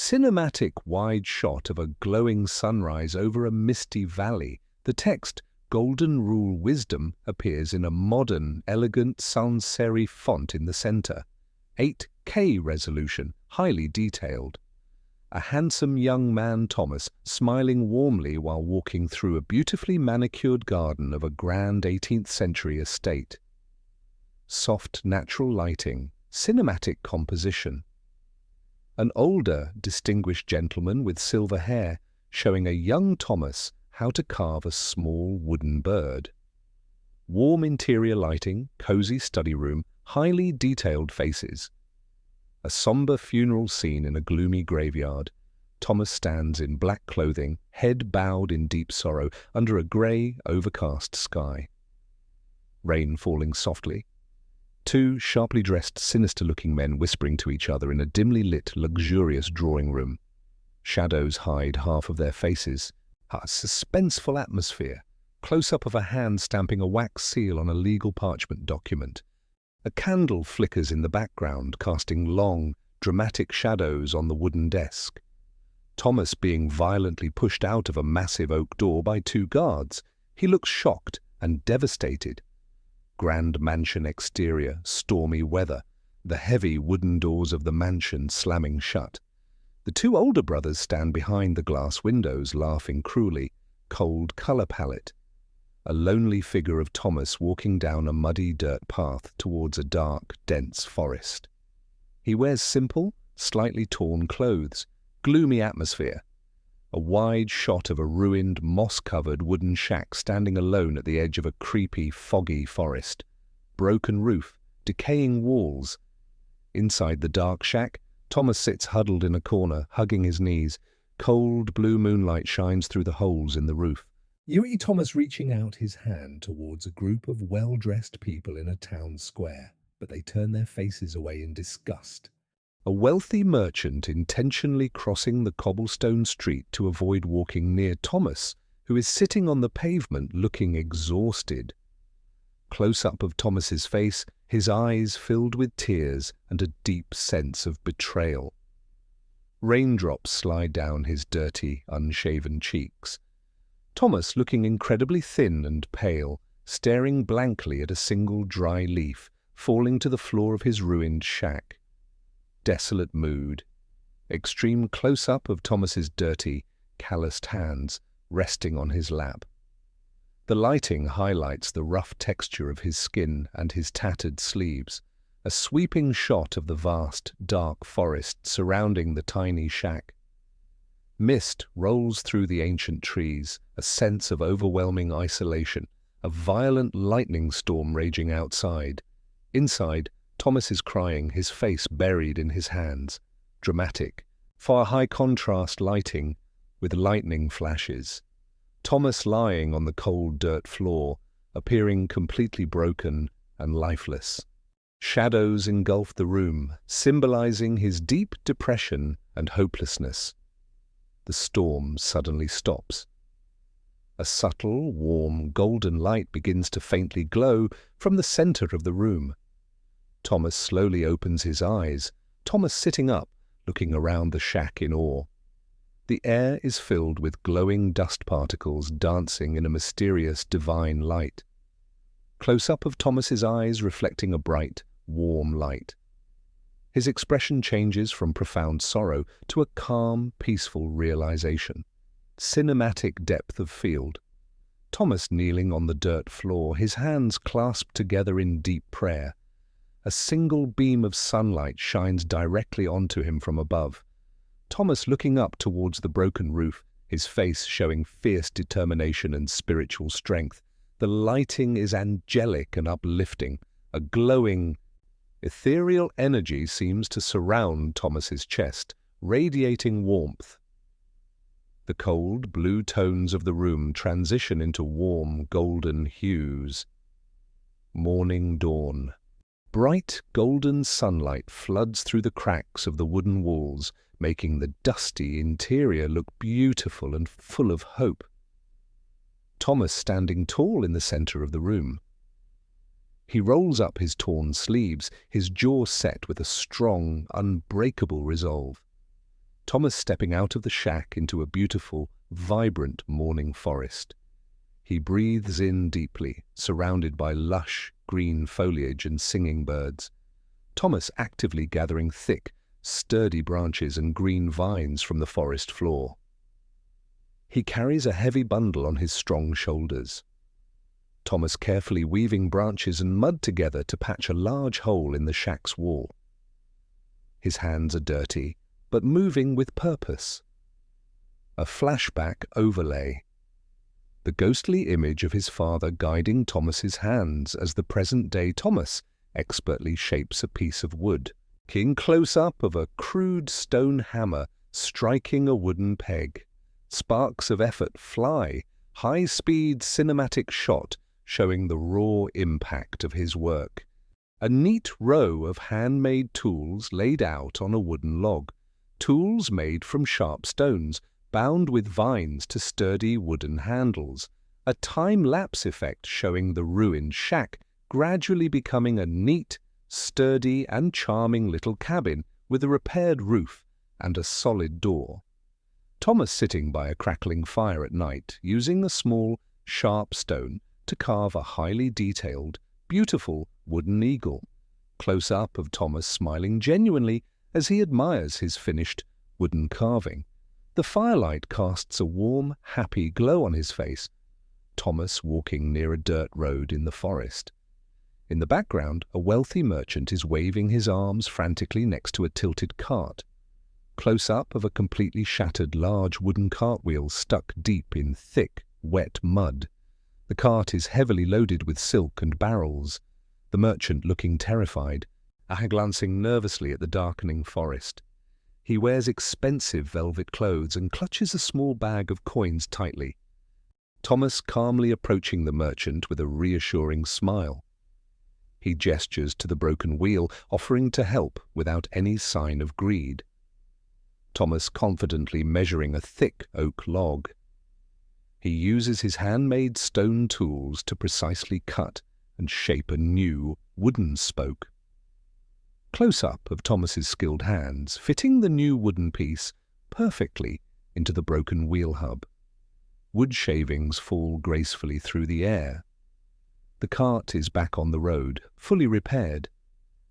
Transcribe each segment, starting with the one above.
cinematic wide shot of a glowing sunrise over a misty valley. The text, Golden Rule Wisdom, appears in a modern, elegant sans serif font in the center. 8K resolution, highly detailed. A handsome young man, Thomas, smiling warmly while walking through a beautifully manicured garden of a grand 18th century estate. Soft natural lighting, cinematic composition. An older, distinguished gentleman with silver hair showing a young Thomas how to carve a small wooden bird. Warm interior lighting, cozy study room, highly detailed faces. A somber funeral scene in a gloomy graveyard. Thomas stands in black clothing, head bowed in deep sorrow, under a grey, overcast sky. Rain falling softly. Two sharply dressed, sinister-looking men whispering to each other in a dimly lit, luxurious drawing room. Shadows hide half of their faces. A suspenseful atmosphere. Close-up of a hand stamping a wax seal on a legal parchment document. A candle flickers in the background, casting long, dramatic shadows on the wooden desk. Thomas being violently pushed out of a massive oak door by two guards. He looks shocked and devastated. Grand mansion exterior, stormy weather, the heavy wooden doors of the mansion slamming shut. The two older brothers stand behind the glass windows, laughing cruelly. Cold color palette. A lonely figure of Thomas walking down a muddy dirt path towards a dark, dense forest. He wears simple, slightly torn clothes. Gloomy atmosphere. A wide shot of a ruined, moss-covered wooden shack standing alone at the edge of a creepy, foggy forest. Broken roof, decaying walls. Inside the dark shack, Thomas sits huddled in a corner, hugging his knees. Cold blue moonlight shines through the holes in the roof. You see Thomas reaching out his hand towards a group of well-dressed people in a town square, but they turn their faces away in disgust. A wealthy merchant intentionally crossing the cobblestone street to avoid walking near Thomas, who is sitting on the pavement looking exhausted. Close-up of Thomas's face, his eyes filled with tears and a deep sense of betrayal. Raindrops slide down his dirty, unshaven cheeks. Thomas looking incredibly thin and pale, staring blankly at a single dry leaf falling to the floor of his ruined shack. Desolate mood. Extreme close-up of Thomas's dirty, calloused hands resting on his lap. The lighting highlights the rough texture of his skin and his tattered sleeves. A sweeping shot of the vast, dark forest surrounding the tiny shack. Mist rolls through the ancient trees, a sense of overwhelming isolation, a violent lightning storm raging outside. Inside, Thomas is crying, his face buried in his hands. Dramatic, far high contrast lighting with lightning flashes. Thomas lying on the cold dirt floor, appearing completely broken and lifeless. Shadows engulf the room, symbolizing his deep depression and hopelessness. The storm suddenly stops. A subtle, warm, golden light begins to faintly glow from the center of the room. Thomas slowly opens his eyes, Thomas sitting up, looking around the shack in awe. The air is filled with glowing dust particles dancing in a mysterious, divine light. Close-up of Thomas's eyes reflecting a bright, warm light. His expression changes from profound sorrow to a calm, peaceful realization. Cinematic depth of field. Thomas kneeling on the dirt floor, his hands clasped together in deep prayer. A single beam of sunlight shines directly onto him from above. Thomas looking up towards the broken roof, his face showing fierce determination and spiritual strength. The lighting is angelic and uplifting. A glowing, ethereal energy seems to surround Thomas's chest, radiating warmth. The cold, blue tones of the room transition into warm, golden hues. Morning dawn. Bright, golden sunlight floods through the cracks of the wooden walls, making the dusty interior look beautiful and full of hope. Thomas standing tall in the center of the room. He rolls up his torn sleeves, his jaw set with a strong, unbreakable resolve. Thomas stepping out of the shack into a beautiful, vibrant morning forest. He breathes in deeply, surrounded by lush, green foliage and singing birds. Thomas actively gathering thick, sturdy branches and green vines from the forest floor. He carries a heavy bundle on his strong shoulders. Thomas carefully weaving branches and mud together to patch a large hole in the shack's wall. His hands are dirty, but moving with purpose. A flashback overlay. The ghostly image of his father guiding Thomas's hands as the present-day Thomas expertly shapes a piece of wood. King close-up of a crude stone hammer striking a wooden peg. Sparks of effort fly, high-speed cinematic shot showing the raw impact of his work. A neat row of handmade tools laid out on a wooden log. Tools made from sharp stones, bound with vines to sturdy wooden handles. A time-lapse effect showing the ruined shack gradually becoming a neat, sturdy and charming little cabin with a repaired roof and a solid door. Thomas sitting by a crackling fire at night, using a small, sharp stone to carve a highly detailed, beautiful wooden eagle. Close-up of Thomas smiling genuinely as he admires his finished wooden carving. The firelight casts a warm, happy glow on his face. Thomas walking near a dirt road in the forest. In the background, a wealthy merchant is waving his arms frantically next to a tilted cart. Close-up of a completely shattered large wooden cartwheel stuck deep in thick, wet mud. The cart is heavily loaded with silk and barrels. The merchant looking terrified, glancing nervously at the darkening forest. He wears expensive velvet clothes and clutches a small bag of coins tightly. Thomas calmly approaching the merchant with a reassuring smile. He gestures to the broken wheel, offering to help without any sign of greed. Thomas confidently measuring a thick oak log. He uses his handmade stone tools to precisely cut and shape a new wooden spoke. Close-up of Thomas's skilled hands, fitting the new wooden piece perfectly into the broken wheel hub. Wood shavings fall gracefully through the air. The cart is back on the road, fully repaired.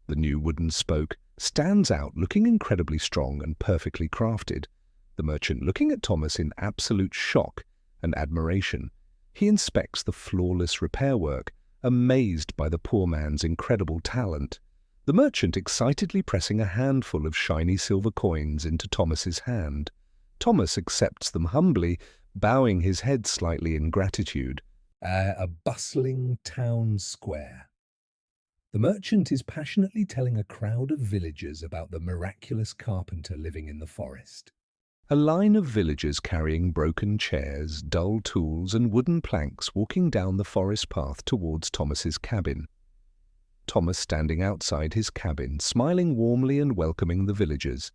The new wooden spoke stands out looking incredibly strong and perfectly crafted. The merchant looking at Thomas in absolute shock and admiration. He inspects the flawless repair work, amazed by the poor man's incredible talent. The merchant excitedly pressing a handful of shiny silver coins into Thomas's hand. Thomas accepts them humbly, bowing his head slightly in gratitude. A bustling town square. The merchant is passionately telling a crowd of villagers about the miraculous carpenter living in the forest. A line of villagers carrying broken chairs, dull tools and wooden planks walking down the forest path towards Thomas's cabin. Thomas standing outside his cabin, smiling warmly and welcoming the villagers.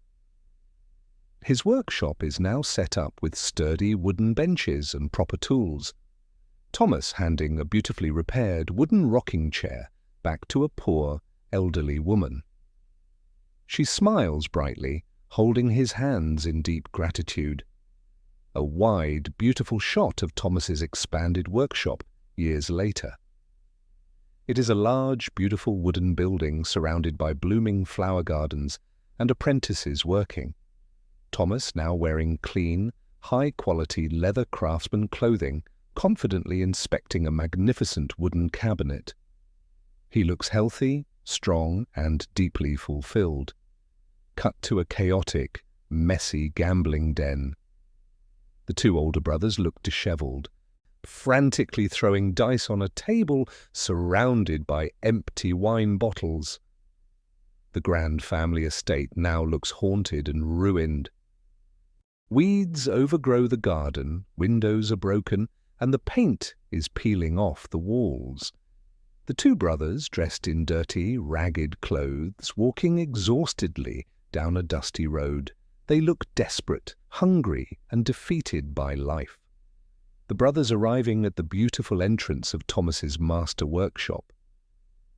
His workshop is now set up with sturdy wooden benches and proper tools. Thomas handing a beautifully repaired wooden rocking chair back to a poor, elderly woman. She smiles brightly, holding his hands in deep gratitude. A wide, beautiful shot of Thomas's expanded workshop years later. It is a large, beautiful wooden building surrounded by blooming flower gardens and apprentices working. Thomas now wearing clean, high-quality leather craftsman clothing, confidently inspecting a magnificent wooden cabinet. He looks healthy, strong, and deeply fulfilled. Cut to a chaotic, messy gambling den. The two older brothers look disheveled, frantically throwing dice on a table surrounded by empty wine bottles. The grand family estate now looks haunted and ruined. Weeds overgrow the garden, windows are broken, and the paint is peeling off the walls. The two brothers, dressed in dirty, ragged clothes, walking exhaustedly down a dusty road. They look desperate, hungry, and defeated by life. The brothers arriving at the beautiful entrance of Thomas's master workshop.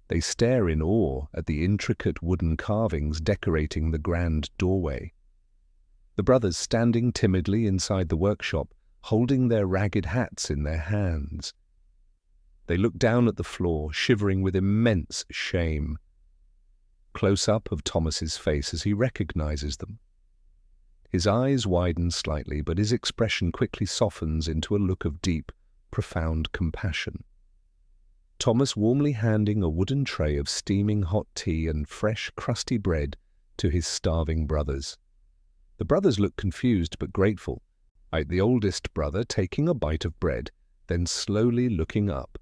They stare in awe at the intricate wooden carvings decorating the grand doorway. the brothers standing timidly inside the workshop, holding their ragged hats in their hands. They look down at the floor, shivering with immense shame. Close-up of Thomas's face as he recognizes them. His eyes widen slightly, but his expression quickly softens into a look of deep, profound compassion. Thomas warmly handing a wooden tray of steaming hot tea and fresh, crusty bread to his starving brothers. The brothers look confused but grateful, the oldest brother taking a bite of bread, then slowly looking up.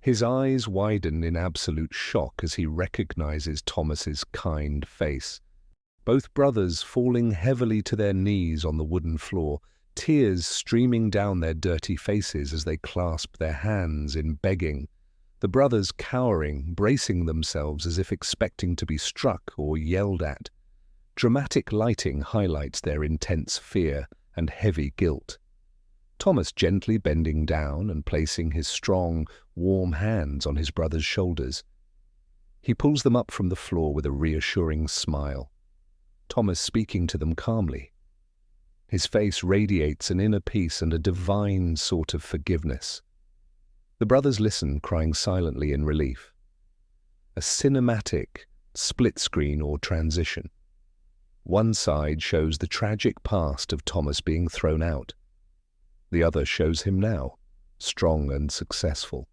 His eyes widen in absolute shock as he recognizes Thomas's kind face. Both brothers falling heavily to their knees on the wooden floor, tears streaming down their dirty faces as they clasp their hands in begging. The brothers cowering, bracing themselves as if expecting to be struck or yelled at. Dramatic lighting highlights their intense fear and heavy guilt. Thomas gently bending down and placing his strong, warm hands on his brother's shoulders. He pulls them up from the floor with a reassuring smile. Thomas speaking to them calmly. His face radiates an inner peace and a divine sort of forgiveness. The brothers listen, crying silently in relief. A cinematic split screen or transition. One side shows the tragic past of Thomas being thrown out. The other shows him now, strong and successful.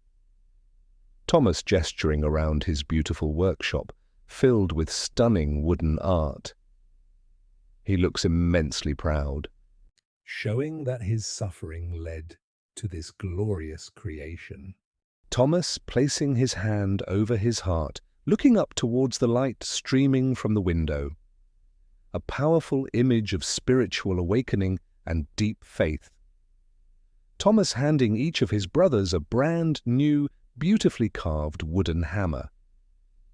Thomas gesturing around his beautiful workshop, filled with stunning wooden art. He looks immensely proud, showing that his suffering led to this glorious creation. Thomas placing his hand over his heart, looking up towards the light streaming from the window. A powerful image of spiritual awakening and deep faith. Thomas handing each of his brothers a brand new, beautifully carved wooden hammer.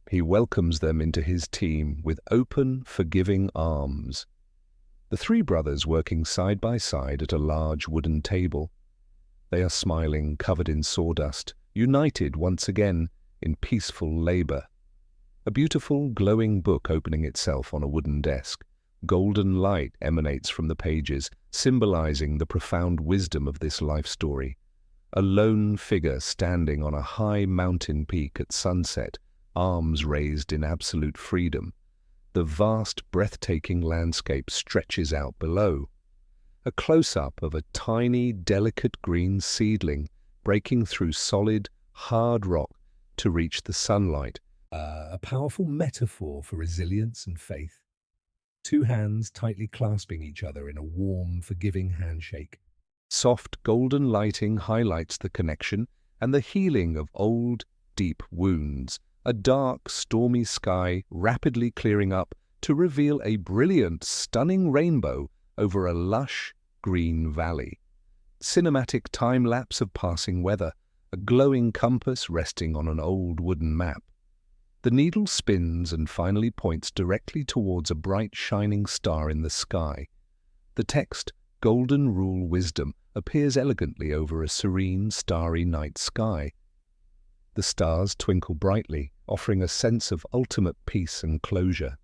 He welcomes them into his team with open, forgiving arms. The three brothers working side by side at a large wooden table. They are smiling, covered in sawdust, united once again in peaceful labor. A beautiful, glowing book opening itself on a wooden desk. Golden light emanates from the pages, symbolizing the profound wisdom of this life story. A lone figure standing on a high mountain peak at sunset, arms raised in absolute freedom. The vast, breathtaking landscape stretches out below. A close-up of a tiny, delicate green seedling breaking through solid, hard rock to reach the sunlight. A powerful metaphor for resilience and faith. Two hands tightly clasping each other in a warm, forgiving handshake. Soft, golden lighting highlights the connection and the healing of old, deep wounds. A dark, stormy sky rapidly clearing up to reveal a brilliant, stunning rainbow over a lush, green valley. Cinematic time-lapse of passing weather, a glowing compass resting on an old wooden map. The needle spins and finally points directly towards a bright, shining star in the sky. The text, Golden Rule Wisdom, appears elegantly over a serene, starry night sky. The stars twinkle brightly, offering a sense of ultimate peace and closure.